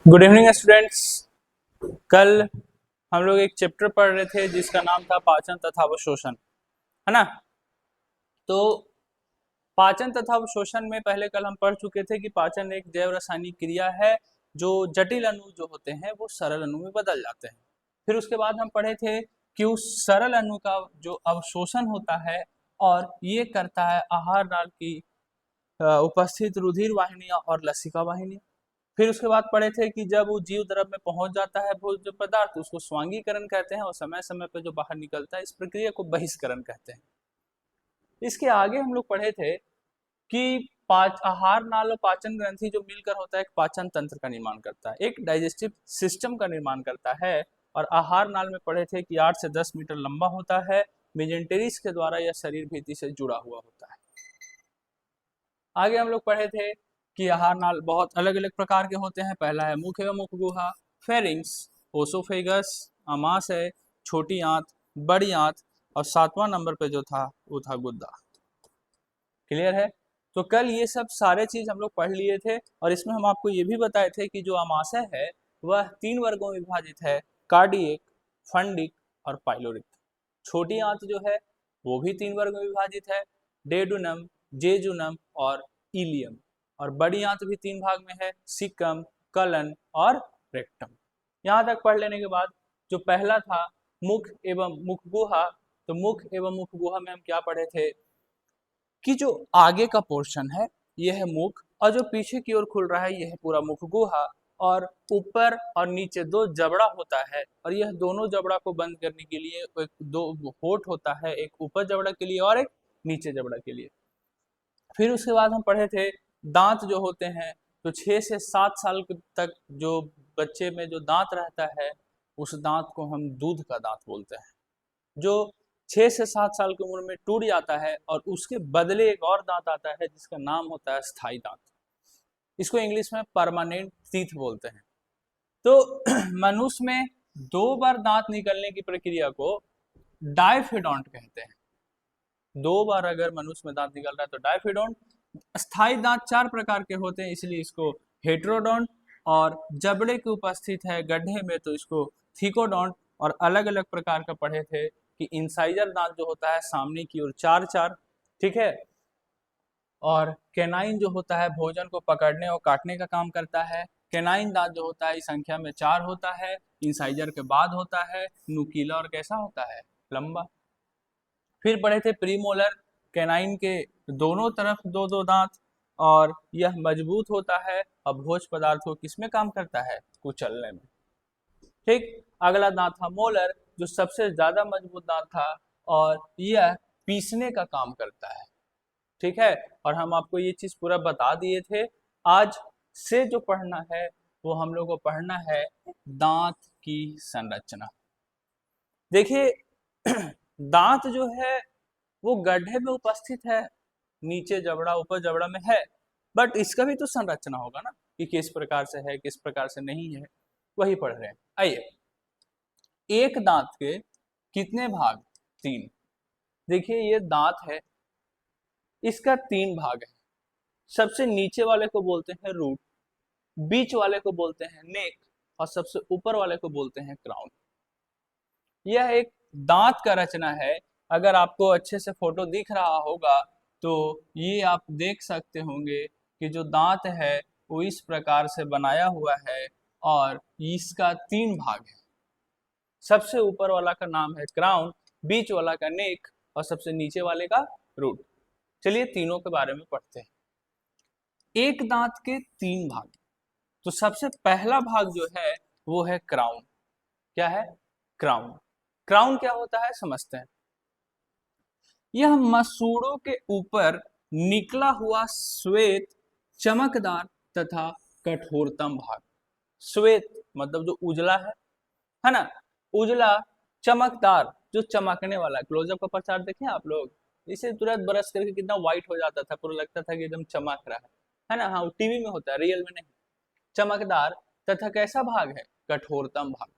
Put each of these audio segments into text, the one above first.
Good evening students. कल हम लोग एक चैप्टर पढ़ रहे थे जिसका नाम था पाचन तथा अवशोषण, है ना। तो पाचन तथा अवशोषण में पहले कल हम पढ़ चुके थे कि पाचन एक जैव रासायनिक क्रिया है जो जटिल अणु जो होते हैं वो सरल अणु में बदल जाते हैं। फिर उसके बाद हम पढ़े थे कि उस सरल अणु का जो अवशोषण होता है और ये करता है आहार नाल की उपस्थित रुधिर वाहिनियां और लसिका वाहिनियां। फिर उसके बाद पढ़े थे कि जब वो जीव द्रव में पहुंच जाता है भोज्य पदार्थ उसको स्वांगीकरण कहते हैं और समय समय पर जो बाहर निकलता है इस प्रक्रिया को बहिष्करण कहते हैं। इसके आगे हम लोग पढ़े थे कि आहार नाल और पाचन ग्रंथि जो मिलकर होता है एक पाचन तंत्र का निर्माण करता है, एक डाइजेस्टिव सिस्टम का निर्माण करता है। और आहार नाल में पढ़े थे कि 8 से 10 मीटर लंबा होता है, मेजेंटेरिस के द्वारा यह शरीर भित्ति से जुड़ा हुआ होता है। आगे हम लोग पढ़े थे कि आहार नाल बहुत अलग अलग प्रकार के होते हैं। पहला है मुख एवं मुख गुहा, फेरिंग्स, ओसोफेगस, आमाशय, छोटी आंत, बड़ी आंत और 7वां नंबर पे जो था वो था गुद्दा। क्लियर है। तो कल ये सब सारे चीज हम लोग पढ़ लिए थे और इसमें हम आपको ये भी बताए थे कि जो आमाशय है वह 3 वर्गों में विभाजित है, कार्डियक, फंडिक और पाइलोरिक। छोटी आंत जो है वो भी 3 वर्ग में विभाजित है, डेडुनम, जेजुनम और इलियम। और बड़ी आंत भी 3 भाग में है, सिकम, कलन और रेक्टम। यहाँ तक पढ़ लेने के बाद जो पहला था मुख एवं मुख गुहा, तो मुख एवं मुख गुहा में हम क्या पढ़े थे कि जो आगे का पोर्शन है यह है मुख और जो पीछे की ओर खुल रहा है यह है पूरा मुख गुहा। और ऊपर और नीचे 2 जबड़ा होता है और यह दोनों जबड़ा को बंद करने के लिए एक 2 होठ होता है, एक ऊपर जबड़ा के लिए और एक नीचे जबड़ा के लिए। फिर उसके बाद हम पढ़े थे दांत जो होते हैं, तो 6 से 7 साल तक जो बच्चे में जो दांत रहता है उस दांत को हम दूध का दांत बोलते हैं, जो 6 से 7 साल की उम्र में टूट जाता है और उसके बदले एक और दांत आता है जिसका नाम होता है स्थायी दांत। इसको इंग्लिश में परमानेंट टीथ बोलते हैं। तो मनुष्य में 2 बार दांत निकलने की प्रक्रिया को डायफिडोंट कहते हैं। 2 बार अगर मनुष्य में दांत निकल रहा है तो डायफिडोंट। स्थायी दांत 4 प्रकार के होते हैं इसलिए इसको हेट्रोडोंट, और जबड़े की उपस्थित है गड्ढे में तो इसको थीकोडोंट। और अलग अलग प्रकार का पढ़े थे कि इंसाइजर दांत जो होता है सामने की ओर 4-4, ठीक है। और कैनाइन जो होता है भोजन को पकड़ने और काटने का काम करता है। कैनाइन दांत जो होता है इस संख्या में 4 होता है, इंसाइजर के बाद होता है, नुकीला और कैसा होता है, लंबा। फिर पढ़े थे प्रीमोलर, कैनाइन के दोनों तरफ 2-2 दांत और यह मजबूत होता है और भोज्य पदार्थ को किसमें काम करता है, कुचलने में। ठीक। अगला दांत था मोलर जो सबसे ज्यादा मजबूत दांत था और यह पीसने का काम करता है, ठीक है। और हम आपको ये चीज पूरा बता दिए थे। आज से जो पढ़ना है वो हम लोग को पढ़ना है दांत की संरचना। देखिए दांत जो है वो गड्ढे में उपस्थित है, नीचे जबड़ा ऊपर जबड़ा में है, बट इसका भी तो संरचना होगा ना कि किस प्रकार से है किस प्रकार से नहीं है, वही पढ़ रहे हैं। आइए, एक दांत के कितने भाग, 3। देखिए ये दांत है, इसका 3 भाग है। सबसे नीचे वाले को बोलते हैं रूट, बीच वाले को बोलते हैं नेक और सबसे ऊपर वाले को बोलते हैं क्राउन। यह एक दांत का रचना है। अगर आपको अच्छे से फोटो दिख रहा होगा तो ये आप देख सकते होंगे कि जो दांत है वो इस प्रकार से बनाया हुआ है और इसका 3 भाग है। सबसे ऊपर वाला का नाम है क्राउन, बीच वाला का नेक और सबसे नीचे वाले का रूट। चलिए तीनों के बारे में पढ़ते हैं। एक दांत के 3 भाग, तो सबसे पहला भाग जो है वो है क्राउन। क्या है, क्राउन। क्राउन क्या होता है समझते हैं। यह मसूड़ों के ऊपर निकला हुआ श्वेत, चमकदार तथा कठोरतम भाग। श्वेत मतलब जो उजला है ना, उजला, चमकदार जो चमकने वाला। क्लोजअप का प्रचार देखें आप लोग, इसे तुरंत ब्रश करके कितना व्हाइट हो जाता था, पूरा लगता था कि एकदम चमक रहा है ना। हाँ, टीवी में होता है, रियल में नहीं। चमकदार तथा कैसा भाग है, कठोरतम भाग।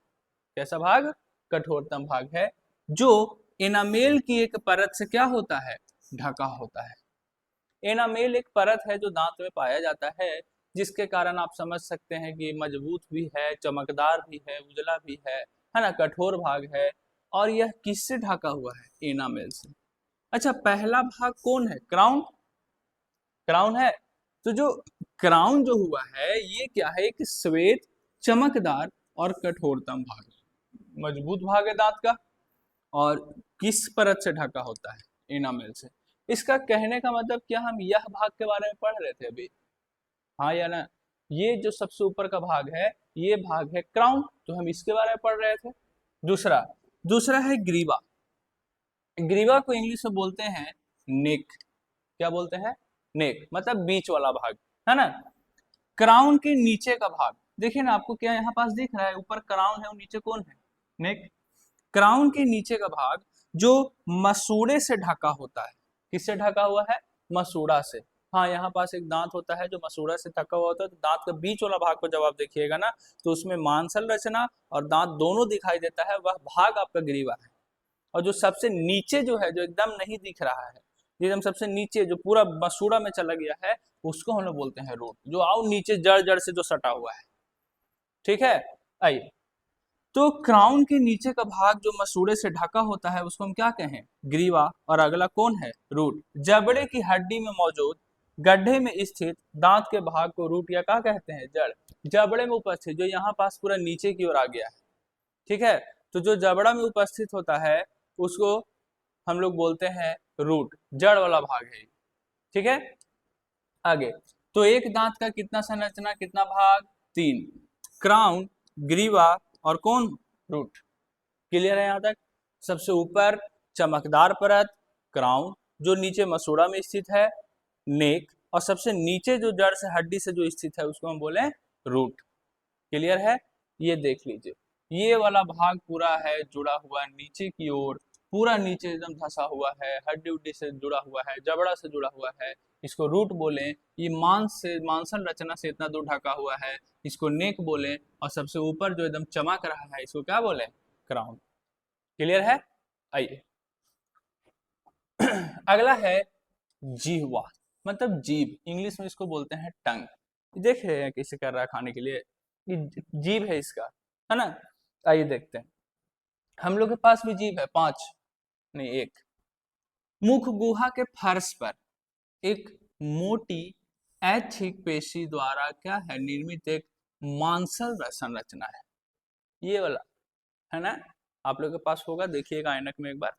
कैसा भाग, कठोरतम भाग है, जो एनामेल की एक परत से क्या होता है, ढका होता है। एनामेल एक परत है जो दांत में पाया जाता है जिसके कारण आप समझ सकते हैं कि मजबूत भी है, चमकदार भी है, उजला भी है ना, कठोर भाग है। और यह किससे ढका हुआ है? एनामेल से। अच्छा, पहला भाग कौन है? क्राउन। क्राउन है। तो जो क्राउन जो हुआ है ये क्या है? एक श्वेत, चमकदार और कठोरतम भाग, मजबूत भाग है दांत का। और किस परत से ढका होता है? एनामेल से। इसका कहने का मतलब क्या, हम यह भाग के बारे में पढ़ रहे थे अभी, हाँ या ना? ये जो सबसे ऊपर का भाग है ये भाग है क्राउन, तो हम इसके बारे में पढ़ रहे थे। दूसरा दूसरा है ग्रीवा। ग्रीवा को इंग्लिश में बोलते हैं नेक। क्या बोलते हैं? नेक, मतलब बीच वाला भाग, है ना। क्राउन के नीचे का भाग देखिए ना, आपको क्या यहाँ पास दिख रहा है? ऊपर क्राउन है और नीचे कौन है? नेक। क्राउन के नीचे का भाग जो मसूड़े से ढका होता है। किससे ढका हुआ है? मसूड़ा से। हाँ, यहाँ पास एक दांत होता है जो मसूड़ा से ढका हुआ होता है, तो दांत का बीच वाला भाग को जब आप देखिएगा ना, तो उसमें मांसल रचना और दांत दोनों दिखाई देता है, वह भाग आपका ग्रीवा है। और जो सबसे नीचे जो है, जो एकदम नहीं दिख रहा है, एकदम सबसे नीचे जो पूरा मसूड़ा में चला गया है, उसको हम लोग बोलते हैं रूट, जो आओ नीचे जड़ जड़ से जो सटा हुआ है। ठीक है, आइए। तो क्राउन के नीचे का भाग जो मसूड़े से ढका होता है उसको हम क्या कहें? ग्रीवा। और अगला कौन है? रूट। जबड़े की हड्डी में मौजूद गड्ढे में स्थित दांत के भाग को रूट या क्या कहते हैं? जड़। जबड़े में उपस्थित, जो यहाँ पास पूरा नीचे की ओर आ गया है, ठीक है, तो जो जबड़ा में उपस्थित होता है उसको हम लोग बोलते हैं रूट, जड़ वाला भाग है। ठीक है, आगे। तो एक दांत का कितना संरचना, कितना भाग? 3। क्राउन, ग्रीवा और कौन? रूट। क्लियर है यहाँ तक? सबसे ऊपर चमकदार परत क्राउन, जो नीचे मसूड़ा में स्थित है नेक, और सबसे नीचे जो जड़ से हड्डी से जो स्थित है उसको हम बोले रूट। क्लियर है? ये देख लीजिए, ये वाला भाग पूरा है जुड़ा हुआ नीचे की ओर, पूरा नीचे एकदम धंसा हुआ है, हड्डी उड्डी से जुड़ा हुआ है, जबड़ा से जुड़ा हुआ है, इसको रूट बोले। ये मांस से, मांसल रचना से इतना दूर ढका हुआ है, इसको नेक बोले। और सबसे ऊपर जो एकदम चमक रहा है इसको क्या बोले? क्राउन। क्लियर है? आइए। अगला है जीहवा, मतलब जीभ, इंग्लिश में इसको बोलते हैं टंग। देख रहे हैं कैसे कर रहा है खाने के लिए, ये जीभ है इसका, है ना। आइए देखते हैं। हम लोग के पास भी जीभ है, 5 नहीं 1। मुख गुहा के फर्श पर एक मोटी ऐच्छिक पेशी द्वारा क्या है? निर्मित एक मांसल संरचना है, ये वाला, है ना। आप लोग के पास होगा, देखिएगा ऐनक में एक बार।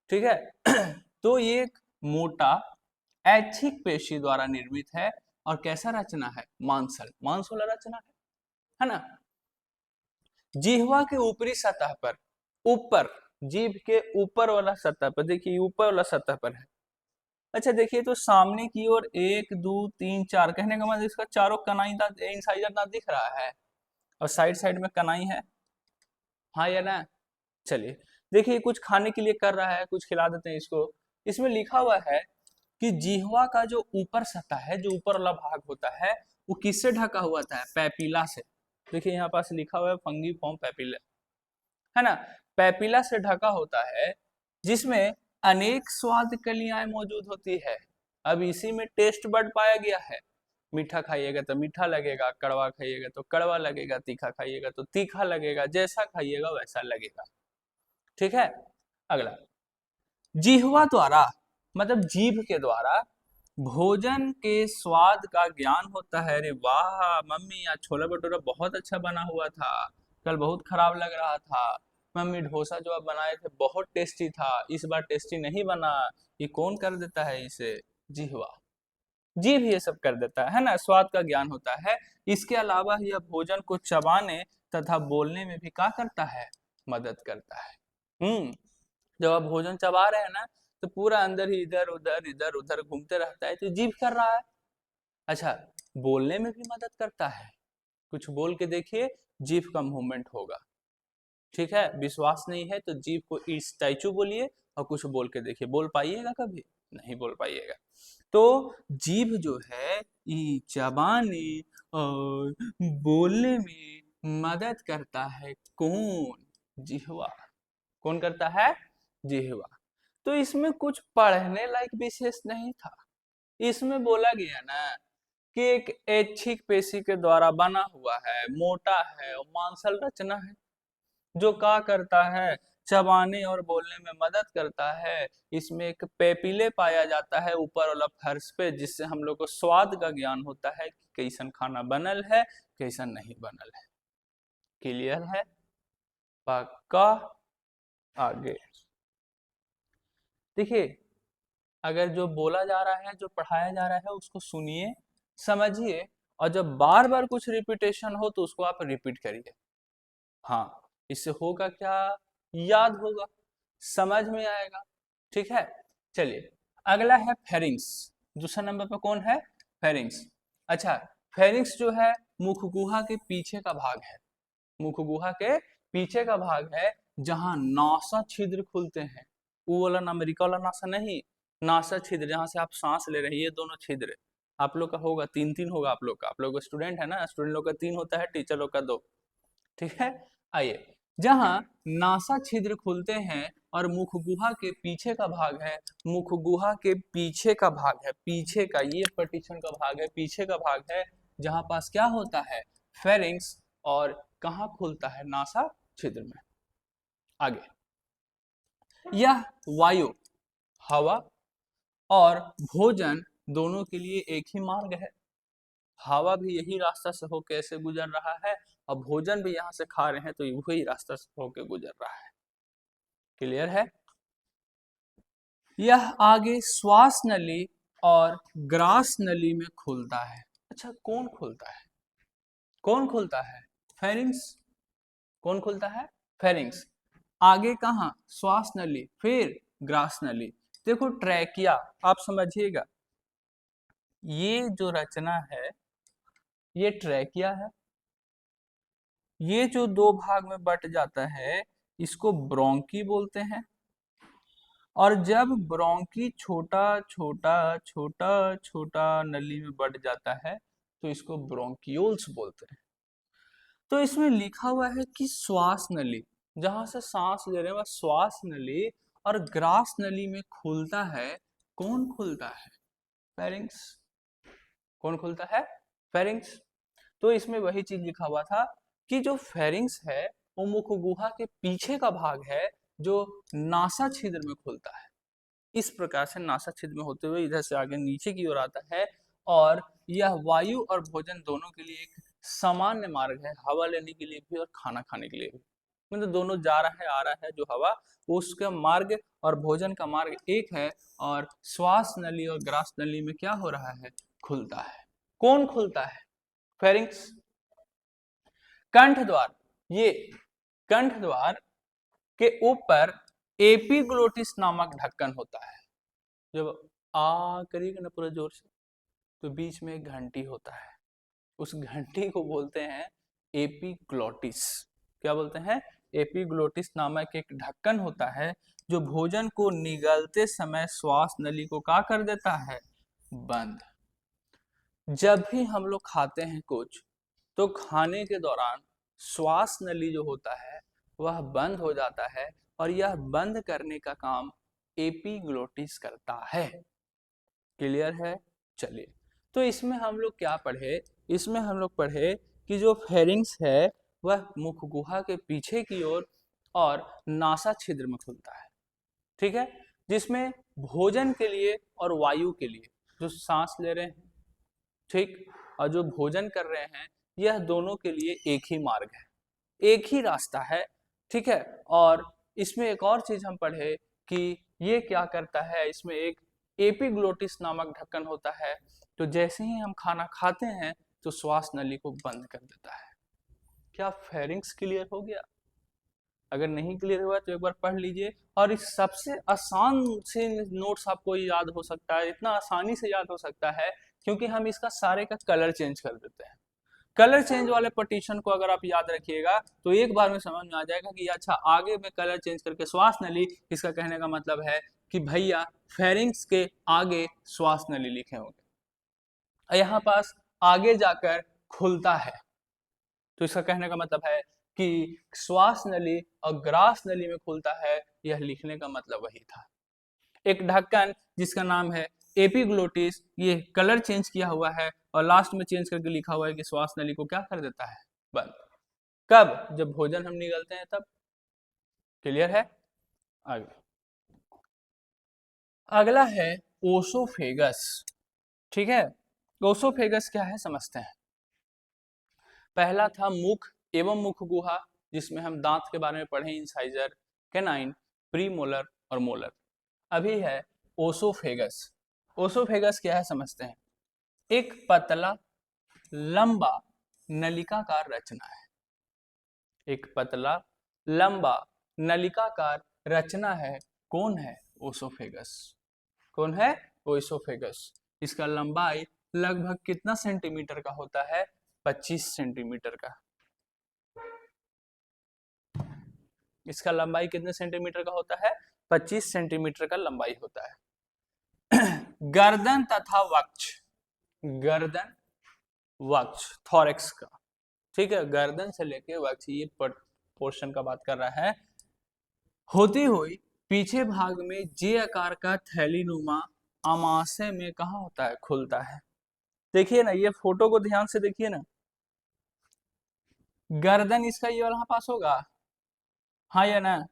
ठीक है तो ये एक मोटा ऐच्छिक पेशी द्वारा निर्मित है। और कैसा रचना है? मांसल, मांस वाला रचना है ना। जिह्वा के ऊपरी सतह पर, ऊपर, जीभ के ऊपर वाला सतह पर, देखिए ऊपर वाला सतह पर है। अच्छा देखिए, तो सामने की ओर 1 2 3 4, कहने का मतलब इसका चारों कनाई दांत, इंसाइजर दांत दिख रहा है, और साइड साइड में कनाई है, हाँ या ना। चलिए देखिए, कुछ खाने के लिए कर रहा है, कुछ खिला देते हैं इसको। इसमें लिखा हुआ है कि जिह्वा का जो ऊपर सतह है, जो ऊपर वाला भाग होता है, वो किससे ढका हुआ था? पैपिला से। देखिए यहाँ पास लिखा हुआ है फंगी फॉर्म पैपिला, है ना। पैपिला से ढका होता है, जिसमें अनेक स्वाद कलियां मौजूद होती है। अब इसी में टेस्ट बड पाया गया है। मीठा खाइएगा तो मीठा लगेगा, कड़वा खाइएगा तो कड़वा लगेगा, तीखा खाइएगा तो तीखा लगेगा, जैसा खाइएगा वैसा लगेगा। ठीक है, अगला। जिह्वा द्वारा, मतलब जीभ के द्वारा भोजन के स्वाद का ज्ञान होता है। अरे वाह मम्मी, आज छोला भटूरा बहुत अच्छा बना हुआ था, कल बहुत खराब लग रहा था। मम्मी डोसा जो आप बनाए थे बहुत टेस्टी था, इस बार टेस्टी नहीं बना। ये कौन कर देता है इसे? जिह्वा। जीभ ये सब कर देता है ना, स्वाद का ज्ञान होता है। इसके अलावा यह भोजन को चबाने तथा बोलने में भी क्या करता है? मदद करता है। जब आप भोजन चबा रहे हैं ना, तो पूरा अंदर ही इधर उधर घूमते रहता है, तो जीभ कर रहा है। अच्छा, बोलने में भी मदद करता है। कुछ बोल के देखिए, जीभ का मूवमेंट होगा। ठीक है, विश्वास नहीं है तो जीभ को स्टैचू बोलिए और कुछ बोल के देखिए। बोल पाइएगा? कभी नहीं बोल पाइएगा। तो जीभ जो है ये चबाने और बोलने में मदद करता है। कौन? जिह्वा। कौन करता है? जिह्वा। तो इसमें कुछ पढ़ने लायक विशेष नहीं था। इसमें बोला गया ना कि एक ऐच्छिक पेशी के द्वारा बना हुआ है, मोटा है और मांसल रचना है, जो क्या करता है, चबाने और बोलने में मदद करता है। इसमें एक पेपिले पाया जाता है ऊपर वाला फर्श पे, जिससे हम लोग को स्वाद का ज्ञान होता है कि कैसन खाना बनल है, कैसन नहीं बनल है। क्लियर है? पक्का? आगे देखिए, अगर जो बोला जा रहा है, जो पढ़ाया जा रहा है, उसको सुनिए, समझिए, और जब बार बार कुछ रिपीटेशन हो तो उसको आप रिपीट करिए। हाँ, इससे होगा क्या, याद होगा, समझ में आएगा। ठीक है, चलिए अगला है फेरिंग्स। दूसरा नंबर पर कौन है? फेरिंग्स। अच्छा, फेरिंग्स जो है मुख गुहा के पीछे का भाग है। मुख गुहा के पीछे का भाग है, जहां नासा छिद्र खुलते हैं। वो वाला अमेरिका वाला नासा नहीं, नासा छिद्र, जहां से आप सांस ले रहे हैं, ये दोनों छिद्र। आप लोग का होगा तीन तीन होगा, आप लोग स्टूडेंट है ना, स्टूडेंट लोग का 3 होता है, टीचर लोग का 2। ठीक है, आइए, जहां नासा छिद्र खुलते हैं और मुख गुहा के पीछे का भाग है, मुख गुहा के पीछे का भाग है, पीछे का ये पार्टीशन का भाग है, पीछे का भाग है, जहां पास क्या होता है, फेरिंग्स, और कहाँ खुलता है, नासा छिद्र में। आगे, यह वायु, हवा और भोजन दोनों के लिए एक ही मार्ग है। हवा भी यही रास्ता से होकर ऐसे गुजर रहा है, और भोजन भी यहाँ से खा रहे हैं तो वही रास्ता से होकर गुजर रहा है। क्लियर है? यह आगे श्वास नली और ग्रास नली में खुलता है। अच्छा, कौन खुलता है? कौन खुलता है? फेरिंग्स। कौन खुलता है? फेरिंग्स। आगे कहाँ? श्वास नली, फिर ग्रास नली। देखो ट्रैकिया, आप समझिएगा, ये जो रचना है ये ट्रैकिया है। ये जो 2 भाग में बट जाता है, इसको ब्रोंकी बोलते हैं। और जब ब्रोंकी छोटा छोटा छोटा छोटा नली में बट जाता है तो इसको ब्रोंकियोल्स बोलते हैं। तो इसमें लिखा हुआ है कि श्वास नली, जहां से सांस ले रहे हैं वह श्वास नली, और ग्रास नली में खुलता है। कौन खुलता है? फेरिंग्स। कौन खुलता है? फेरिंग्स। तो इसमें वही चीज लिखा हुआ था कि जो फेरिंग्स है वो मुख गुहा के पीछे का भाग है, जो नासा छिद्र में खुलता है। इस प्रकार से नासा छिद्र में होते हुए इधर से आगे नीचे की ओर आता है, और यह वायु और भोजन दोनों के लिए एक सामान्य मार्ग है, हवा लेने के लिए भी और खाना खाने के लिए भी। मतलब दोनों जा रहा है, आ रहा है, जो हवा, उसका मार्ग और भोजन का मार्ग एक है, और श्वास नली और ग्रास नली में क्या हो रहा है, खुलता है। कौन खुलता है? फेरिंग्स। कंठ द्वार, ये कंठ द्वार के ऊपर एपिग्लोटिस नामक ढक्कन होता है। जब आ करिएगा ना पूरा जोर से, तो बीच में एक घंटी होता है, उस घंटी को बोलते हैं एपिग्लोटिस। क्या बोलते हैं? एपिग्लोटिस नामक एक ढक्कन होता है, जो भोजन को निगलते समय श्वास नली को क्या कर देता है, बंद। जब भी हम लोग खाते हैं कुछ, तो खाने के दौरान श्वास नली जो होता है वह बंद हो जाता है, और यह बंद करने का काम एपिग्लोटिस करता है। क्लियर है? चलिए, तो इसमें हम लोग क्या पढ़े? इसमें हम लोग पढ़े कि जो फेरिंग्स है वह मुख गुहा के पीछे की ओर और नासा छिद्र में खुलता है। ठीक है, जिसमें भोजन के लिए और वायु के लिए, जो सांस ले रहे हैं, ठीक, और जो भोजन कर रहे हैं, यह दोनों के लिए एक ही मार्ग है, एक ही रास्ता है। ठीक है, और इसमें एक और चीज हम पढ़े कि ये क्या करता है, इसमें एक एपिग्लोटिस नामक ढक्कन होता है, तो जैसे ही हम खाना खाते हैं तो श्वास नली को बंद कर देता है। क्या फेरिंग्स क्लियर हो गया? अगर नहीं क्लियर हुआ तो एक बार पढ़ लीजिए, और इस सबसे आसान से नोट्स आपको याद हो सकता है, इतना आसानी से याद हो सकता है क्योंकि हम इसका सारे का कलर चेंज कर देते हैं। कलर चेंज वाले पार्टीशन को अगर आप याद रखिएगा तो एक बार में समझ में आ जाएगा कि अच्छा, आगे में कलर चेंज करके श्वास नली, इसका कहने का मतलब है कि भैया फेरिंग्स के आगे श्वास नली लिखे होंगे, यहाँ पास आगे जाकर खुलता है, तो इसका कहने का मतलब है कि श्वास नली और ग्रास नली में खुलता है। यह लिखने का मतलब वही था। एक ढक्कन जिसका नाम है एपिग्लोटिस, ये कलर चेंज किया हुआ है, और लास्ट में चेंज करके लिखा हुआ है कि श्वास नली को क्या कर देता है, बंद। कब? जब भोजन हम निगलते हैं तब। क्लियर है? आगे अगला है ओसोफेगस। ठीक है, ओसोफेगस क्या है समझते हैं। पहला था मुख एवं मुख गुहा, जिसमें हम दांत के बारे में पढ़े, इंसाइजर, कैनाइन, प्रीमोलर और मोलर। अभी है ओसोफेगस। ओसोफेगस क्या है समझते हैं। एक पतला लंबा नलिकाकार रचना है। एक पतला लंबा नलिकाकार रचना है। कौन है? ओसोफेगस। कौन है? ओसोफेगस। इसका लंबाई लगभग कितना सेंटीमीटर का होता है? 25 सेंटीमीटर का। इसका लंबाई कितने सेंटीमीटर का होता है? 25 सेंटीमीटर का लंबाई होता है। गर्दन तथा वक्ष, गर्दन वक्ष थॉरेक्स का, ठीक है, गर्दन से लेके वक्ष ये पोर्शन का बात कर रहा है, होती हुई पीछे भाग में जे आकार का थैलीनुमा आमाशय में कहाँ होता है? खुलता है। देखिए ना, ये फोटो को ध्यान से देखिए ना, गर्दन इसका ये वाला पास होगा, हाँ या ना?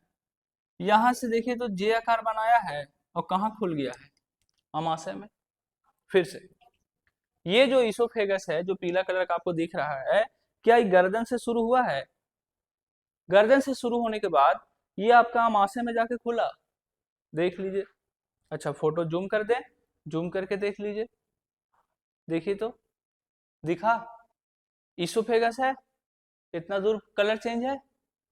यहां से देखिए तो जे आकार बनाया है और कहाँ खुल गया है? अमाशय में। फिर से ये जो इसोफेगस है, जो पीला कलर का आपको दिख रहा है, क्या ये गर्दन से शुरू हुआ है? गर्दन से शुरू होने के बाद ये आपका अमाशय में जाके खुला, देख लीजिए। अच्छा फोटो जूम कर दें, जूम करके देख लीजिए, देखिए तो दिखा, इसोफेगस है, इतना दूर कलर चेंज है,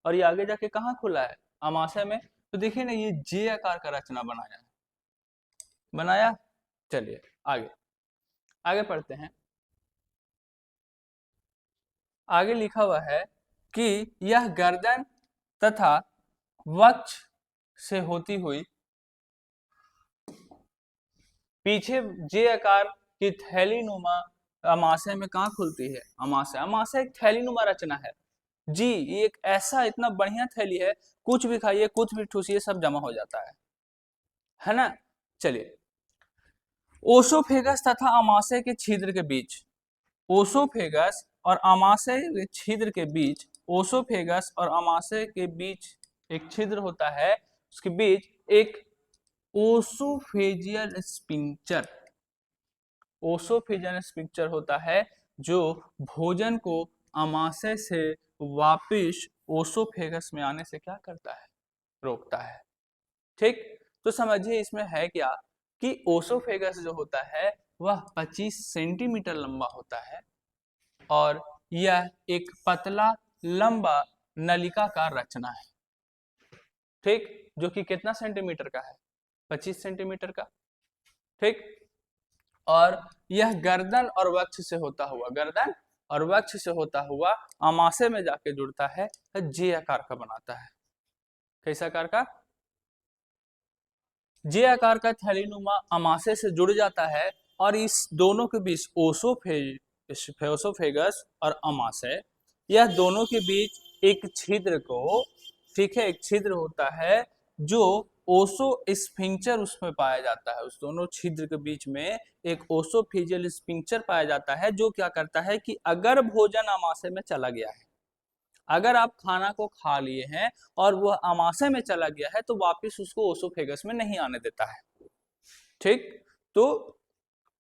और ये आगे जाके कहाँ खुला है? अमाशय में। तो देखिए ना, ये जे आकार का रचना बनाया है, बनाया। चलिए आगे आगे पढ़ते हैं। आगे लिखा हुआ है कि यह गर्दन तथा वक्ष से होती हुई पीछे जे आकार की थैलीनुमा अमाशय में कहाँ खुलती है? अमाशय। अमाशय एक थैलीनुमा रचना है जी, ये एक ऐसा इतना बढ़िया थैली है, कुछ भी खाइए, कुछ भी ठूसिए, सब जमा हो जाता है ना? चलिए, ओसोफेगस तथा अमाशय के छिद्र के बीच, ओसोफेगस और अमाशय के छिद्र के बीच, ओसोफेगस और अमाशय के बीच एक छिद्र होता है, उसके बीच एक ओसोफेजियल स्पिंक्चर, ओसोफेजियल स्पिंक्चर होता है, जो भोजन को अमाशय से वापिस ओसोफेगस में आने से क्या करता है? रोकता है। ठीक, तो समझिए इसमें है क्या कि ओसोफेगस जो होता है वह 25 सेंटीमीटर लंबा होता है, और यह एक पतला लंबा नलिकाकार रचना है। ठीक, जो कि कितना सेंटीमीटर का है? 25 सेंटीमीटर का। ठीक, और यह गर्दन और वक्ष से होता हुआ, गर्दन और वक्ष से होता हुआ अमाशय में जाके जुड़ता है, जे आकार का बनाता है। कैसा आकार का? जे आकार का थैलीनुमा अमाशय से जुड़ जाता है, और इस दोनों के बीच ओसोफेगस और अमाशय, यह दोनों के बीच एक छिद्र को, ठीक है, एक छिद्र होता है जो ओसो स्फिंक्चर उसमें पाया जाता है। उस दोनों छिद्र के बीच में एक ओसोफेजियल स्फिंक्चर पाया जाता है, जो क्या करता है कि अगर भोजन अमाशय में चला गया है, अगर आप खाना को खा लिए हैं और वह अमाशय में चला गया है, तो वापस उसको ओसोफेगस में नहीं आने देता है। ठीक, तो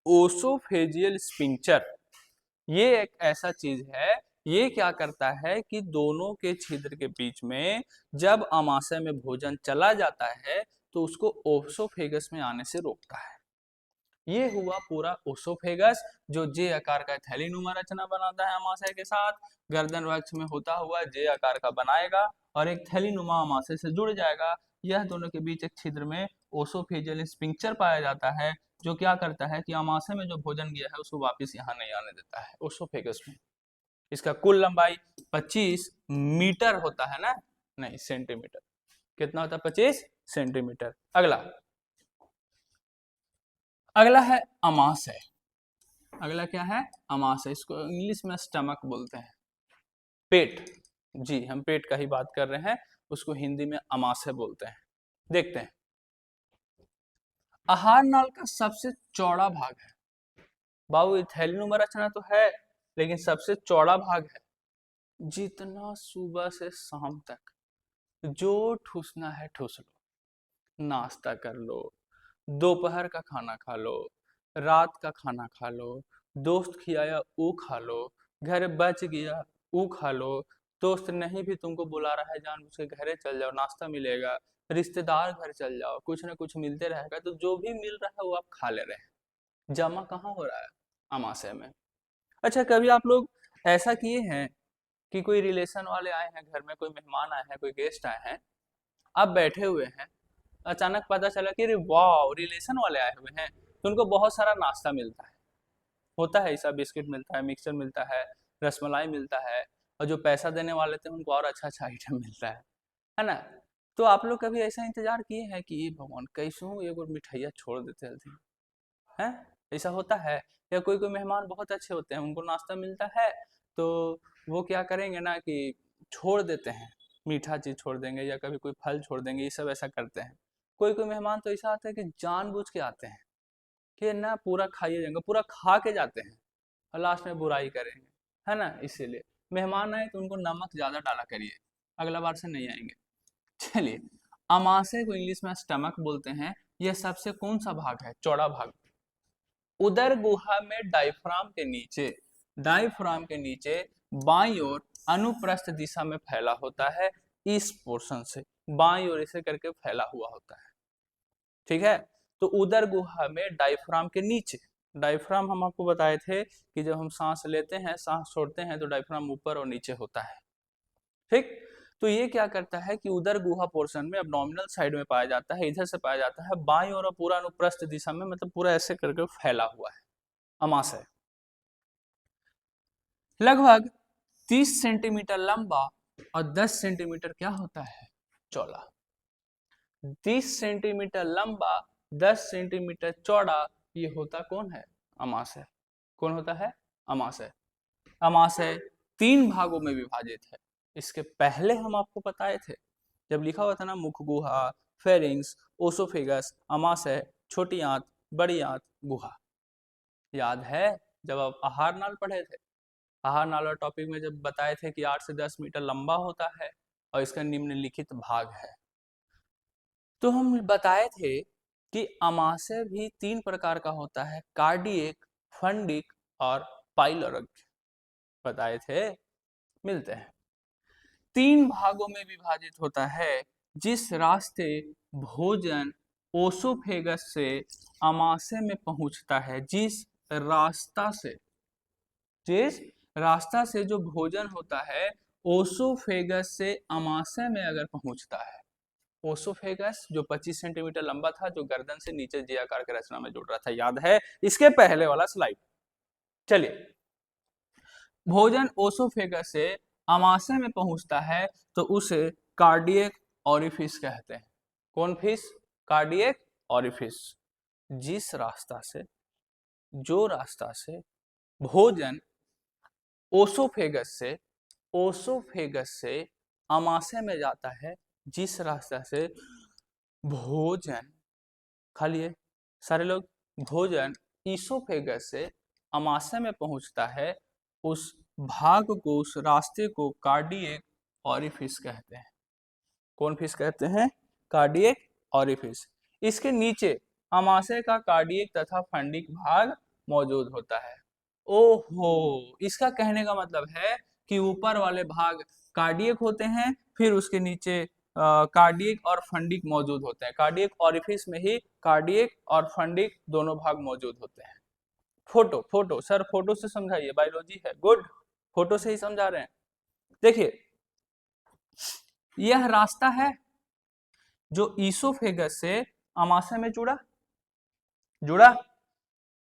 ओसोफेजियल स्फिंक्चर ये एक ऐसा चीज है, ये क्या करता है कि दोनों के छिद्र के बीच में जब अमाशय में भोजन चला जाता है, तो उसको ओसोफेगस में आने से रोकता है। ये हुआ पूरा ओसोफेगस, जो जे आकार का थैलीनुमा रचना बनाता है अमाशय के साथ, गर्दन वक्ष में होता हुआ जे आकार का बनाएगा, और एक थैलीनुमा अमाशय से जुड़ जाएगा। यह दोनों के बीच एक छिद्र में ओसोफेजियल स्फिंक्चर पाया जाता है, जो क्या करता है कि अमाशय में जो भोजन गया है उसको वापस यहाँ नहीं आने देता है, ओसोफेगस में। इसका कुल लंबाई 25 मीटर होता है ना, नहीं सेंटीमीटर। कितना होता है? 25 सेंटीमीटर। अगला अगला है अमाशय। अगला क्या है? अमाशय। इसको इंग्लिश में स्टमक बोलते हैं, पेट। जी, हम पेट का ही बात कर रहे हैं, उसको हिंदी में अमाशय बोलते हैं। देखते हैं, आहार नाल का सबसे चौड़ा भाग है, बाबू इथेलिनोमर रचना तो है, लेकिन सबसे चौड़ा भाग है। जितना सुबह से शाम तक जो ठूसना है ठूस लो, नाश्ता कर लो, दोपहर का खाना खा लो, रात का खाना खा लो, दोस्त खिलाया वो खा लो, घर बच गया वो खा लो, दोस्त नहीं भी तुमको बुला रहा है जानबूझ के घरे चल जाओ, नाश्ता मिलेगा, रिश्तेदार घर चल जाओ, कुछ ना कुछ मिलते रहेगा, तो जो भी मिल रहा है वो आप खा ले रहे हैं। जमा कहाँ हो रहा है? अमाशय में। अच्छा, कभी आप लोग ऐसा किए हैं कि कोई रिलेशन वाले आए हैं घर में, कोई मेहमान आए हैं, कोई गेस्ट आए हैं, आप बैठे हुए हैं, अचानक पता चला कि अरे वाह रिलेशन वाले आए हुए हैं, तो उनको बहुत सारा नाश्ता मिलता है, होता है ऐसा, बिस्किट मिलता है, मिक्सचर मिलता है, रसमलाई मिलता है, और जो पैसा देने वाले थे उनको और अच्छा अच्छा आइटम मिलता है ना? तो आप लोग कभी ऐसा इंतजार किए हैं कि ये भगवान कैसों एगो मिठाइया छोड़ देते थे हैं? ऐसा होता है? या कोई कोई मेहमान बहुत अच्छे होते हैं, उनको नाश्ता मिलता है तो वो क्या करेंगे ना कि छोड़ देते हैं, मीठा चीज छोड़ देंगे या कभी कोई फल छोड़ देंगे, ये सब ऐसा करते हैं। कोई कोई मेहमान तो ऐसा आता है कि जानबूझ के आते हैं कि ना पूरा खाइए जाएंगे, पूरा खा के जाते हैं और लास्ट में बुराई करेंगे, है ना? इसीलिए मेहमान आए तो उनको नमक ज्यादा डाला करिए, अगला बार से नहीं आएंगे। चलिए, अमाशय को इंग्लिश में स्टमक बोलते हैं। यह सबसे कौन सा भाग है? चौड़ा भाग। उदर गुहा में डायफ्राम के नीचे बाईं ओर अनुप्रस्थ दिशा में फैला होता है, इस पोर्शन से बाईं ओर ऐसे करके फैला हुआ होता है, ठीक है? तो उदर गुहा में डायफ्राम के नीचे, डायफ्राम हम आपको बताए थे कि जब हम सांस लेते हैं सांस छोड़ते हैं तो डायफ्राम ऊपर और नीचे होता है, ठीक? तो ये क्या करता है कि उदर गुहा पोर्शन में एब्डोमिनल साइड में पाया जाता है, इधर से पाया जाता है बाईं ओर पूरा अनुप्रस्थ दिशा में, मतलब पूरा ऐसे करके फैला हुआ है अमाशय। लगभग 30 सेंटीमीटर लंबा और 10 सेंटीमीटर क्या होता है? चौड़ा। 30 सेंटीमीटर लंबा, 10 सेंटीमीटर चौड़ा, ये होता कौन है? अमाशय। कौन होता है? अमाशय। अमाशय 3 भागों में विभाजित है। इसके पहले हम आपको बताए थे, जब लिखा हुआ था ना मुख गुहा, फेरिंग्स, ओसोफेगस, अमाशय, छोटी आंत, बड़ी आंत, गुहा, याद है जब आप आहार नाल पढ़े थे? आहार नाल वाला टॉपिक में जब बताए थे कि 8 से 10 मीटर लंबा होता है और इसका निम्नलिखित भाग है, तो हम बताए थे कि अमाशय भी 3 प्रकार का होता है, कार्डियक, फंडिक और पाइलोरिक, बताए थे। मिलते हैं। 3 भागों में विभाजित होता है, जिस रास्ते भोजन ओसोफेगस से अमाशय में पहुंचता है, जिस रास्ता से जो भोजन होता है ओसोफेगस से अमाशय में अगर पहुंचता है, ओसोफेगस जो 25 सेंटीमीटर लंबा था, जो गर्दन से नीचे जे आकार की रचना में जुड़ रहा था, याद है इसके पहले वाला स्लाइड? चलिए, भोजन ओसोफेगस से अमाशय में पहुंचता है तो उसे कार्डियक ऑरिफिस कहते हैं। कौन फिस? Cardiac orifice. जो रास्ता से भोजन ओसोफेगस से अमाशय में जाता है, जिस रास्ता से भोजन, खा लिए सारे लोग, भोजन ईसोफेगस से अमाशय में पहुंचता है, उस भाग को, उस रास्ते को कार्डियक ऑरिफिस कहते हैं। कौन फिश कहते हैं? Cardiac orifice. इसके नीचे अमाशय का कार्डियक तथा फंडिक भाग मौजूद होता है। ओहो, इसका कहने का मतलब है कि ऊपर वाले भाग कार्डियक होते हैं, फिर उसके नीचे कार्डियक और फंडिक मौजूद होते हैं। कार्डियक ऑरिफिस में ही कार्डियक और फंडिक दोनों भाग मौजूद होते हैं। फोटो सर, फोटो से समझाइए, बायोलॉजी है, गुड, फोटो से ही समझा रहे हैं। देखिए, यह रास्ता है जो ईसोफेगस से अमाशय में जुड़ा,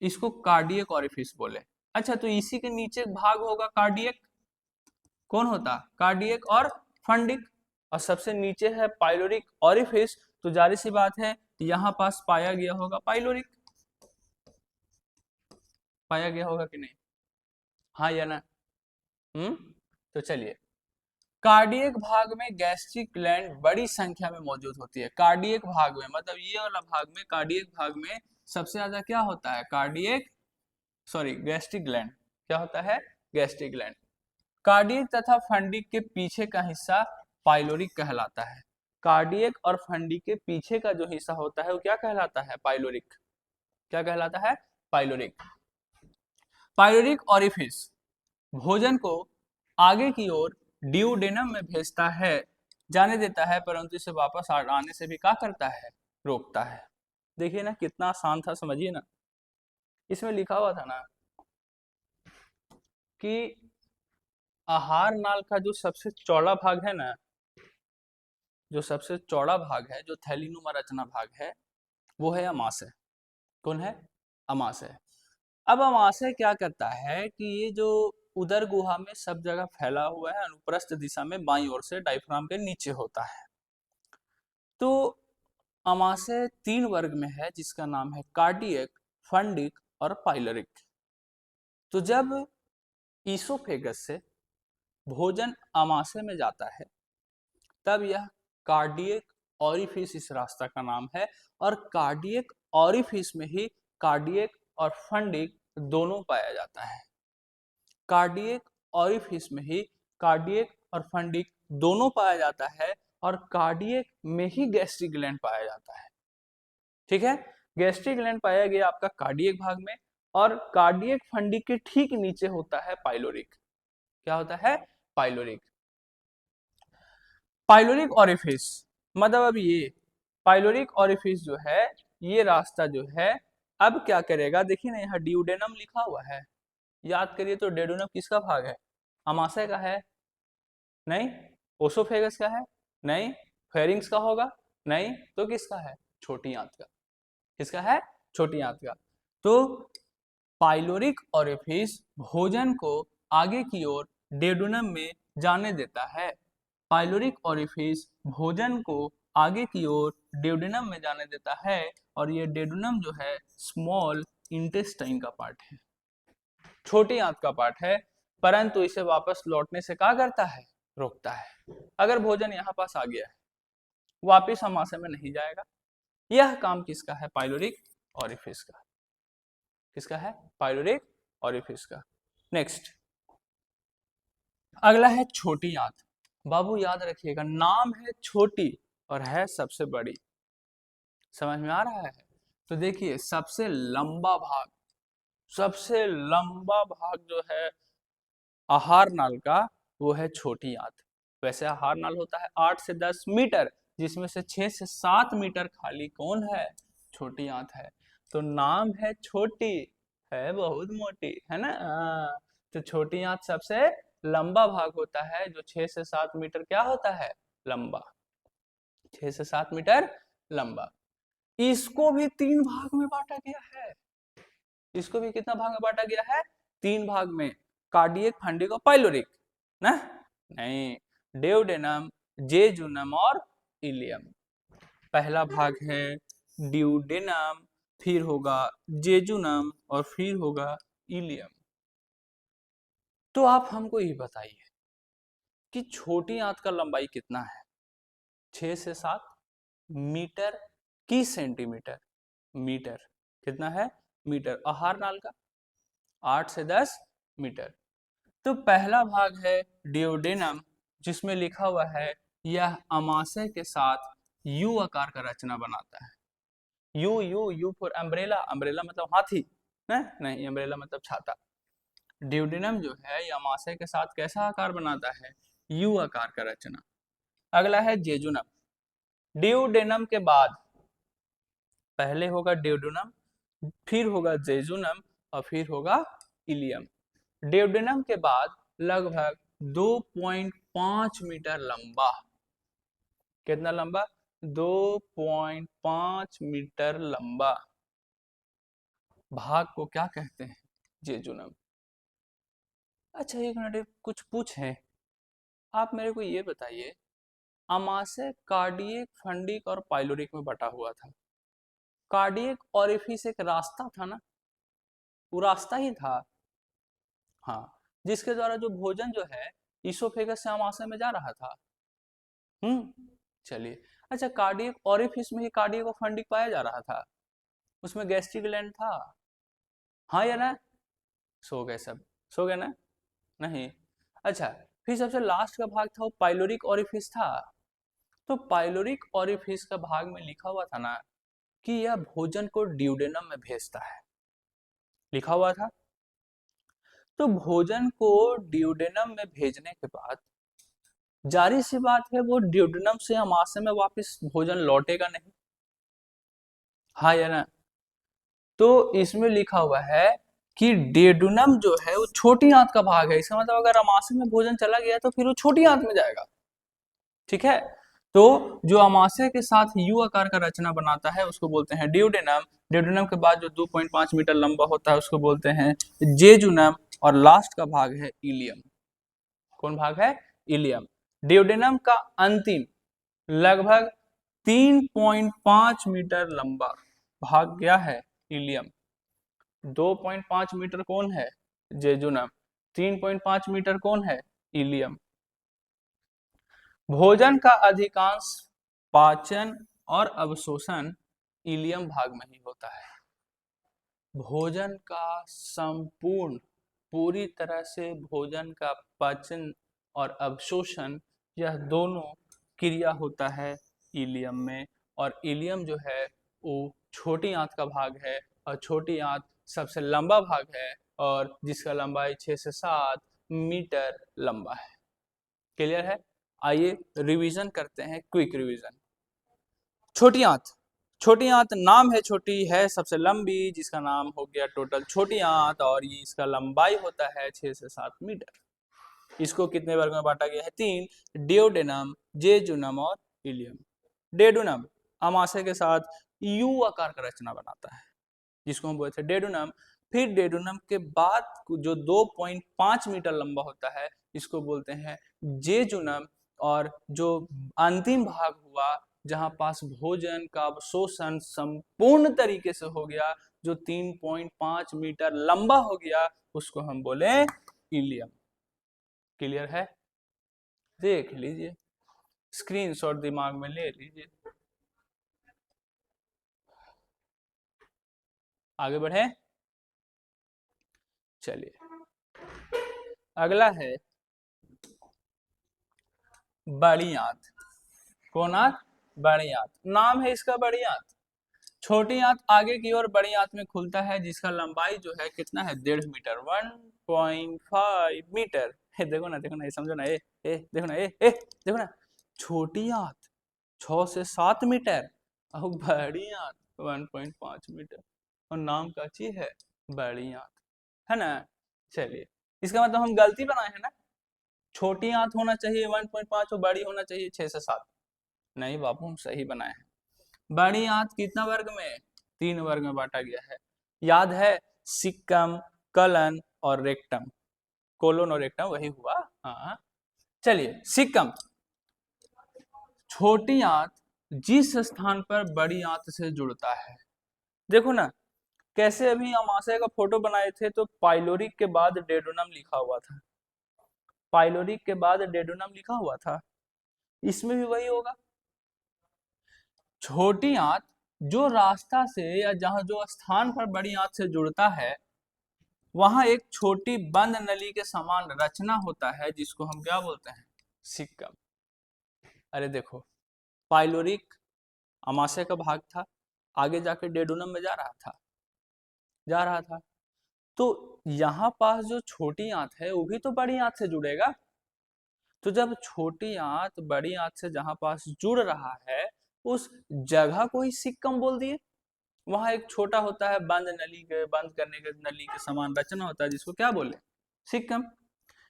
इसको कार्डियक ऑरिफिस बोले। अच्छा, तो इसी के नीचे भाग होगा कार्डियक, कौन होता? कार्डियक और फंडिक, और सबसे नीचे है पाइलोरिक ऑरिफिस, तो जाहिर सी बात है यहां पास पाया गया होगा पाइलोरिक, पाया गया होगा कि नहीं? हाँ या ना? तो चलिए, कार्डियक भाग में गैस्ट्रिक ग्लैंड बड़ी संख्या में मौजूद होती है। कार्डियक भाग में मतलब ये वाला भाग में, कार्डियक भाग में सबसे ज्यादा क्या होता है? कार्डियक सॉरी गैस्ट्रिक ग्लैंड, क्या होता है? Gastric gland. कार्डियक तथा फंडिक के पीछे का हिस्सा पाइलोरिक कहलाता है। कार्डियक और फंडिक के पीछे का जो हिस्सा होता है वो क्या कहलाता है? पाइलोरिक। क्या कहलाता है? पाइलोरिक। पाइलोरिक ऑरिफिस भोजन को आगे की ओर ड्यूडेनम में भेजता है, जाने देता है, परंतु इसे वापस आने से भी क्या करता है? रोकता है। देखिए ना कितना आसान था, समझिए ना। इसमें लिखा हुआ था ना कि आहार नाल का जो सबसे चौड़ा भाग है ना, जो सबसे चौड़ा भाग है, जो थैलीनुमा रचना भाग है, वो है अमाशय। कौन है? अमाशय। अब अमाशय क्या करता है कि ये जो उदर गुहा में सब जगह फैला हुआ है, अनुप्रस्थ दिशा में बाईं ओर से डायफ्राम के नीचे होता है। तो अमाशय 3 वर्ग में है, जिसका नाम है कार्डियक, फंडिक और पाइलोरिक। तो जब ईसोफेगस से भोजन अमाशय में जाता है, तब यह कार्डियक ऑरिफिस इस रास्ता का नाम है, और कार्डियक ऑरिफिस में ही कार्डियक और फंडिक दोनों पाया जाता है। कार्डियक ऑरिफिस में ही कार्डियक और फंडिक दोनों पाया जाता है, और कार्डियक में ही गैस्ट्रिक ग्लैंड पाया जाता है। ठीक है, गैस्ट्रिक ग्लैंड पाया गया आपका कार्डियक भाग में, और कार्डियक फंडिक के ठीक नीचे होता है पाइलोरिक। क्या होता है? पाइलोरिक। पाइलोरिक ऑरिफिस मतलब अब ये पाइलोरिक ऑरिफिस जो है, ये रास्ता जो है अब क्या करेगा? देखिए ना, यहाँ ड्यूडेनम लिखा हुआ है। याद करिए तो ड्यूडेनम किसका भाग है? अमाशय का है? नहीं। ओसोफेगस का है? नहीं। फेरिंग्स का होगा? नहीं। तो किसका है? छोटी आंत का। किसका है? छोटी आंत का। तो पाइलोरिक ऑरिफिस भोजन को आगे की ओर डेडुनम में जाने देता है। पाइलोरिक ऑरिफिस भोजन को आगे की ओर डेडुनम में जाने देता है, और ये डेडुनम जो है स्मॉल इंटेस्टाइन का पार्ट है, छोटी आंत का पार्ट है, परंतु इसे वापस लौटने से क्या करता है? रोकता है। अगर भोजन यहाँ पास आ गया है, वापिस अमाशय में नहीं जाएगा। यह काम किसका है? पाइलोरिक ऑरिफिस का। किसका है? पाइलोरिक ऑरिफिस का। नेक्स्ट, अगला है छोटी आंत। बाबू याद रखिएगा, नाम है छोटी और है सबसे बड़ी। समझ में आ रहा है? तो देखिए, सबसे लंबा भाग जो है आहार नाल का, वो है छोटी आंत। वैसे आहार नाल होता है 8 से 10 मीटर, जिसमें से 6 से 7 मीटर खाली कौन है? छोटी आंत है। तो नाम है छोटी, है बहुत मोटी, है ना? तो छोटी आंत सबसे लंबा भाग होता है, जो 6 से 7 मीटर क्या होता है? लंबा। 6 से 7 मीटर लंबा। इसको भी 3 भाग में बांटा गया है। इसको भी कितना भाग में बांटा गया है? 3 भाग में। कार्डियक, फंडिक और पाइलोरिक ना? नहीं, ड्यूडेनम, जेजुनम और इलियम। पहला भाग है ड्यूडेनम, फिर होगा जेजुनम और फिर होगा इलियम। तो आप हमको ये बताइए कि छोटी आंत का लंबाई कितना है? 6 से 7 मीटर की सेंटीमीटर? मीटर। कितना है? मीटर। आहार नाल का 8 से 10 मीटर। तो पहला भाग है डियोडेनम, जिसमें लिखा हुआ है यह अमाशय के साथ यू आकार का रचना बनाता है। You you you for umbrella. Umbrella मतलब हाथी ना? नहीं, अम्ब्रेला मतलब छाता। डियोडेनम जो है ये अमाशय के साथ कैसा आकार बनाता है? यू आकार का रचना। अगला है जेजुनम। डियोडेनम के बाद पहले होगा डियोडेनम, फिर होगा जेजुनम और फिर होगा इलियम। डियोडेनम के बाद लगभग 2.5 मीटर लंबा। कितना लंबा? 2.5 मीटर लंबा भाग को क्या कहते हैं? जेजुनम। अच्छा, एक मिनट, कुछ पूछें। आप मेरे को ये बताइए, अमाशय कार्डियक, फंडिक और पाइलोरिक में बटा हुआ था। कार्डियक ऑरिफिस एक रास्ता था ना? वो रास्ता ही था। हाँ, जिसके द्वारा जो भोजन जो है ईसोफेगस से अमाशय में जा रहा था। चलिए। अच्छा, कार्डियक ऑरिफिस में ही कार्डियक और फंडिक पाया जा रहा था, उसमें गैस्ट्रिक ग्लैंड था, हाँ या ना? सो गए सब, सो गए ना? नहीं। अच्छा, फिर सबसे लास्ट का भाग था वो पाइलोरिक ओरिफिस था। तो पाइलोरिक ओरिफिस का भाग में लिखा हुआ था ना कि यह भोजन को ड्यूडेनम में भेजता है, लिखा हुआ था। तो भोजन को ड्यूडेनम में भेजने के बाद जारी सी बात है वो ड्यूडेनम से आमाशय में वापस भोजन लौटेगा नहीं, हाँ या ना? तो इसमें लिखा हुआ है कि डेडुनम जो है वो छोटी आंत का भाग है, इसका मतलब अगर अमाशय में भोजन चला गया तो फिर वो छोटी आंत में जाएगा, ठीक है? तो जो अमाशय के साथ यू आकार का रचना बनाता है उसको बोलते हैं ड्यूडेनम। ड्यूडेनम के बाद जो 2.5 मीटर लंबा होता है उसको बोलते हैं जेजुनम, और लास्ट का भाग है इलियम। कौन भाग है? इलियम। ड्यूडेनम का अंतिम लगभग 3.5 मीटर लंबा भाग क्या है? इलियम। 2.5 मीटर कौन है? जेजुनम। 3.5 मीटर कौन है? इलियम। भोजन का अधिकांश पाचन और अवशोषण इलियम भाग में ही होता है। भोजन का संपूर्ण पूरी तरह से भोजन का पाचन और अवशोषण यह दोनों क्रिया होता है इलियम में। और इलियम जो है वो छोटी आंत का भाग है, और छोटी आंत सबसे लंबा भाग है, और जिसका लंबाई 6 से 7 मीटर लंबा है। क्लियर है? आइए रिवीजन करते हैं, क्विक रिवीजन। छोटी आंत, छोटी आंत नाम है छोटी है सबसे लंबी, जिसका नाम हो गया टोटल छोटी आंत, और ये इसका लंबाई होता है 6 से 7 मीटर। इसको कितने वर्ग में बांटा गया है? 3, डियोडेनम, जेजुनम और इलियम। डेडुनम अमाशय के साथ यू आकार का रचना बनाता है, जिसको हम बोलते हैं डेडुनम। फिर डेडुनम के बाद जो 2.5 मीटर लंबा होता है इसको बोलते हैं जेजुनम। और जो अंतिम भाग हुआ जहां पास भोजन का अवशोषण संपूर्ण तरीके से हो गया, जो 3.5 मीटर लंबा हो गया, उसको हम बोले इलियम। क्लियर है? देख लीजिए, स्क्रीनशॉट दिमाग में ले लीजिए। आगे बढ़े, चलिए अगला है बड़ी आंत। कौन आंत? बड़ी आंत। नाम है इसका बड़ी आंत। छोटी आंत आगे की ओर बड़ी आंत में खुलता है, जिसका लंबाई जो है कितना है? 1.5 मीटर, 1.5 मीटर। देखो ना, देखो ना, ये समझो ना, देखो ना, देखो ना, छोटी आंत 6 से 7 मीटर और बड़ी आंत 1.5 मीटर, और नाम का चीज है बड़ी आंत, है ना? चलिए, इसका मतलब हम गलती बनाए हैं ना, छोटी आंत होना चाहिए 1.5 और बड़ी होना चाहिए 6 से 7। नहीं बाबू, हम सही बनाए हैं। बड़ी आंत कितना वर्ग में? 3 वर्ग में बांटा गया है। याद है? सिक्कम, कलन और रेक्टम। कोलोन और रेक्टम वही हुआ। हाँ, चलिए सिक्कम, छोटी आंत जिस स्थान पर बड़ी आंत से जुड़ता है। देखो ना कैसे, अभी अमाशय का फोटो बनाए थे तो पाइलोरिक के बाद डेडोनम लिखा हुआ था, पाइलोरिक के बाद डेडोनम लिखा हुआ था, इसमें भी वही होगा। छोटी आंत जो रास्ता से या जहां जो स्थान पर बड़ी आंत से जुड़ता है, वहां एक छोटी बंद नली के समान रचना होता है, जिसको हम क्या बोलते हैं? सिक्कम। अरे देखो, पाइलोरिक अमाशय का भाग था, आगे जाके डेडोनम में जा रहा था, जा रहा था। तो यहाँ पास जो छोटी आंत है वो भी तो बड़ी आंत से जुड़ेगा। तो जब छोटी आंत बड़ी आंत से जहां पास जुड़ रहा है, उस जगह को ही सिक्कम बोल दिए। वहां एक छोटा होता है बंद नली के, बंद करने के नली के समान रचना होता है, जिसको क्या बोले? सिक्कम।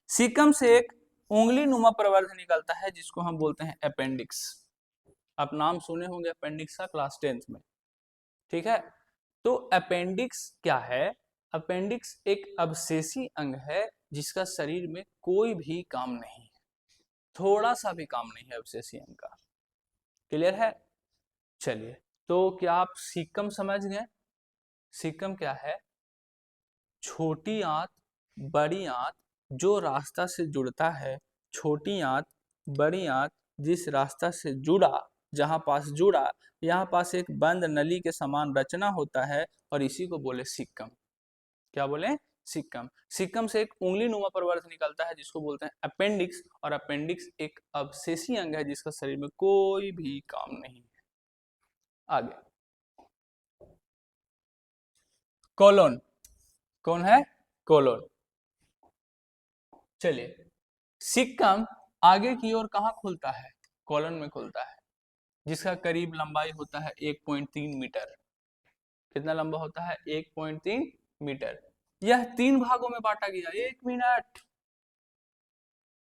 सिक्कम से एक उंगली नुमा प्रवर्ध निकलता है, जिसको हम बोलते हैं अपेंडिक्स। आप नाम सुने होंगे अपेंडिक्स का क्लास 10th में, ठीक है? तो अपेंडिक्स क्या है? अपेंडिक्स एक अवशेषी अंग है जिसका शरीर में कोई भी काम नहीं है, थोड़ा सा भी काम नहीं है अवशेषी अंग का। क्लियर है? चलिए, तो क्या आप सिक्कम समझ गए? सिक्कम क्या है? छोटी आंत बड़ी आंत जो रास्ता से जुड़ता है, छोटी आंत बड़ी आंत जिस रास्ता से जुड़ा, जहां पास जुड़ा, यहाँ पास एक बंद नली के समान रचना होता है, और इसी को बोले सिक्कम। क्या बोले? सिक्कम। सिक्कम से एक उंगली नुमा प्रवर्त निकलता है जिसको बोलते हैं अपेंडिक्स, और अपेंडिक्स एक अवशेषी अंग है जिसका शरीर में कोई भी काम नहीं है। आगे कोलोन, कौन है? कोलोन। चलिए, सिक्कम आगे की ओर कहाँ खुलता है? कोलन में खुलता है, जिसका करीब लंबाई होता है 1.3 मीटर। कितना लंबा होता है? 1.3 मीटर। यह 3 भागों में बांटा गया। 1 मिनट।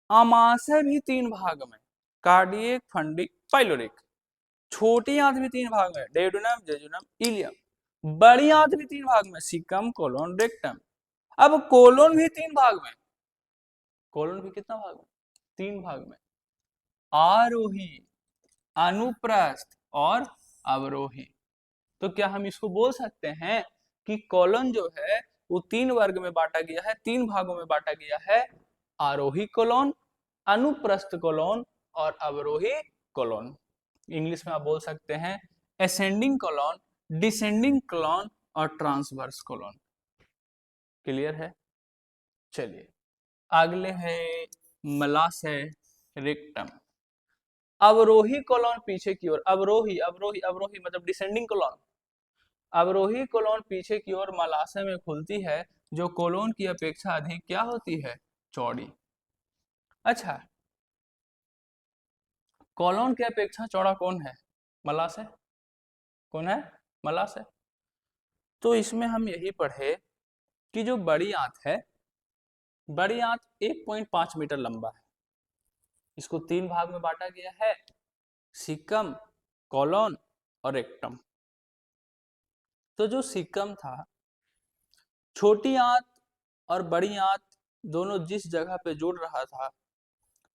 आमाशय भी 3 भाग में, कार्डियक, फंडिक, पाइलोरिक। छोटी आंत भी 3 भाग में, डेडुनम, जेजुनम, इलियम। बड़ी आंत भी 3 भाग में, सिकम, कोलोन, रेक्टम। अब कोलोन भी 3 भाग में। कोलोन भी कितना भाग में? 3 भाग में, आरोही, अनुप्रस्थ और अवरोही। तो क्या हम इसको बोल सकते हैं कि कोलन जो है वो 3 वर्ग में बांटा गया है, 3 भागों में बांटा गया है? आरोही कोलोन, अनुप्रस्थ कोलोन और अवरोही कोलोन। इंग्लिश में आप बोल सकते हैं असेंडिंग कोलोन, डिसेंडिंग कोलोन और ट्रांसवर्स कोलोन। क्लियर है? चलिए, अगले है मलाशय रेक्टम। अवरोही कोलोन पीछे की ओर, अवरोही अवरोही अवरोही मतलब डिसेंडिंग कोलोन। अवरोही कोलोन पीछे की ओर मलाशय में खुलती है, जो कोलोन की अपेक्षा अधिक क्या होती है? चौड़ी। अच्छा, कोलोन की अपेक्षा चौड़ा कौन है? मलाशय। कौन है? मलाशय। तो इसमें हम यही पढ़े कि जो बड़ी आंत है, बड़ी आंत 1.5 मीटर लंबा है। इसको 3 भाग में बांटा गया है, सिकम, कोलोन और रेक्टम। तो जो सिकम था, छोटी आंत और बड़ी आंत दोनों जिस जगह पे जुड़ रहा था,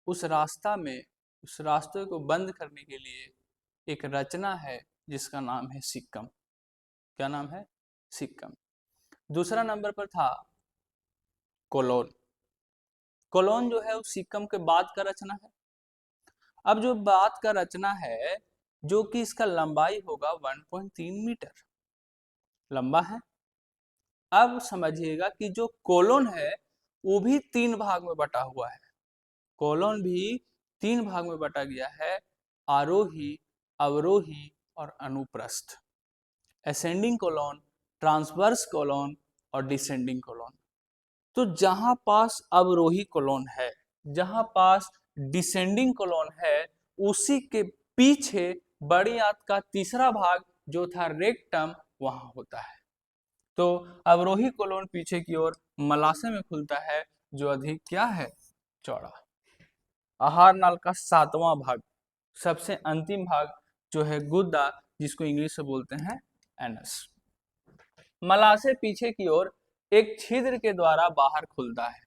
उस रास्ता में, उस रास्ते को बंद करने के लिए एक रचना है जिसका नाम है सिक्कम। क्या नाम है? सिक्कम। दूसरा नंबर पर था कोलोन। कोलोन जो है उस सिक्कम के बाद का रचना है। अब जो बाद का रचना है, जो कि इसका लंबाई होगा 1.3 मीटर लंबा है। अब समझिएगा कि जो कोलोन है वो भी 3 भाग में बटा हुआ है। कोलोन भी 3 भाग में बटा गया है, आरोही, अवरोही और अनुप्रस्थ। असेंडिंग कोलोन, ट्रांसवर्स कोलोन और डिसेंडिंग कोलोन। तो जहां पास अवरोही कोलोन है, जहां पास डिसेंडिंग कोलोन है, उसी के पीछे बड़ी आंत का तीसरा भाग जो था रेक्टम, वहां होता है। तो अवरोही कोलोन पीछे की ओर मलाशय में खुलता है, जो अधिक क्या है? चौड़ा। आहार नाल का 7वां भाग, सबसे अंतिम भाग जो है गुदा, जिसको इंग्लिश से बोलते हैं एनस। मलाशय पीछे की ओर एक छिद्र के द्वारा बाहर खुलता है।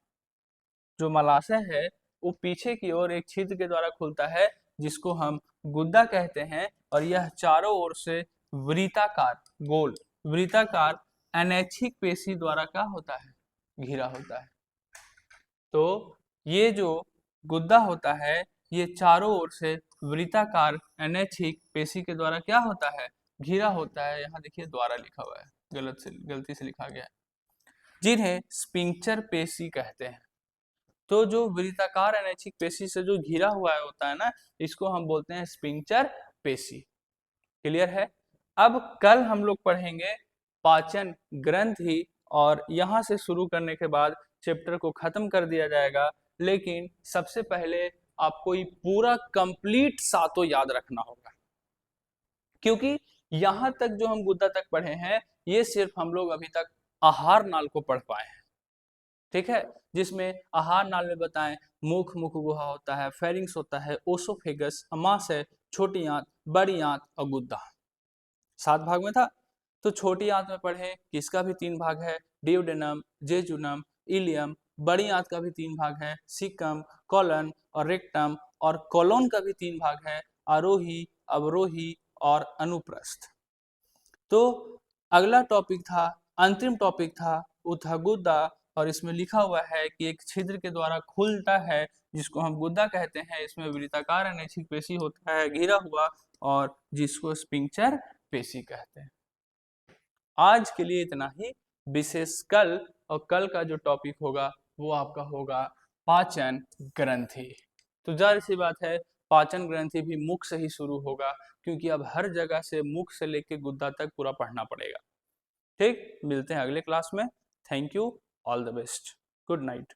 जो मलाशय है वो पीछे की ओर एक छिद्र के द्वारा खुलता है, जिसको हम गुदा कहते हैं। और यह चारों ओर से वृत्ताकार, गोल वृत्ताकार अनैच्छिक पेशी द्वारा क्या होता है? घिरा होता है। तो ये जो गुदा होता है, ये चारों ओर से वृत्ताकार अनैच्छिक पेशी के द्वारा क्या होता है? घिरा होता है। यहाँ देखिए द्वारा लिखा हुआ है, गलती से लिखा गया है, जिन्हें स्पिंक्चर पेशी कहते हैं। तो जो वृत्ताकार अनैच्छिक पेशी से जो घिरा हुआ होता है ना, इसको हम बोलते हैं स्पिंक्चर पेशी। क्लियर है? अब कल हम लोग पढ़ेंगे पाचन ग्रंथि, और यहाँ से शुरू करने के बाद चैप्टर को खत्म कर दिया जाएगा। लेकिन सबसे पहले आपको ये पूरा कंप्लीट सातों याद रखना होगा, क्योंकि यहाँ तक जो हम गुदा तक पढ़े हैं, ये सिर्फ हम लोग अभी तक आहार नाल को पढ़ पाए हैं। ठीक है? जिसमें आहार नाल में बताएं मुख, मुख गुहा होता है, फेरिंग्स होता है, ओसोफेगस, अमाशय, छोटी आंत, बड़ी आंत और गुदा। 7 भाग में था। तो छोटी आंत में पढ़े किसका भी 3 भाग है, डियोडेनम, जेजुनम, इलियम। बड़ी आंत का भी 3 भाग है, सिकम, कोलन और रेक्टम। और कोलोन का भी 3 भाग है, आरोही, अवरोही और अनुप्रस्थ। तो अगला टॉपिक था, अंतिम टॉपिक था, वो था गुदा। और इसमें लिखा हुआ है कि एक छिद्र के द्वारा खुलता है, जिसको हम गुदा कहते हैं। इसमें वृत्ताकार अनैच्छिक पेशी होता है घिरा हुआ, और जिसको स्पिंक्चर पेशी कहते हैं। आज के लिए इतना ही। विशेष कल, और कल का जो टॉपिक होगा वो आपका होगा पाचन ग्रंथि। तो जाहिर सी बात है पाचन ग्रंथि भी मुख से ही शुरू होगा, क्योंकि अब हर जगह से मुख से लेके गुद्दा तक पूरा पढ़ना पड़ेगा। ठीक, मिलते हैं अगले क्लास में। Thank you, all the best, good night.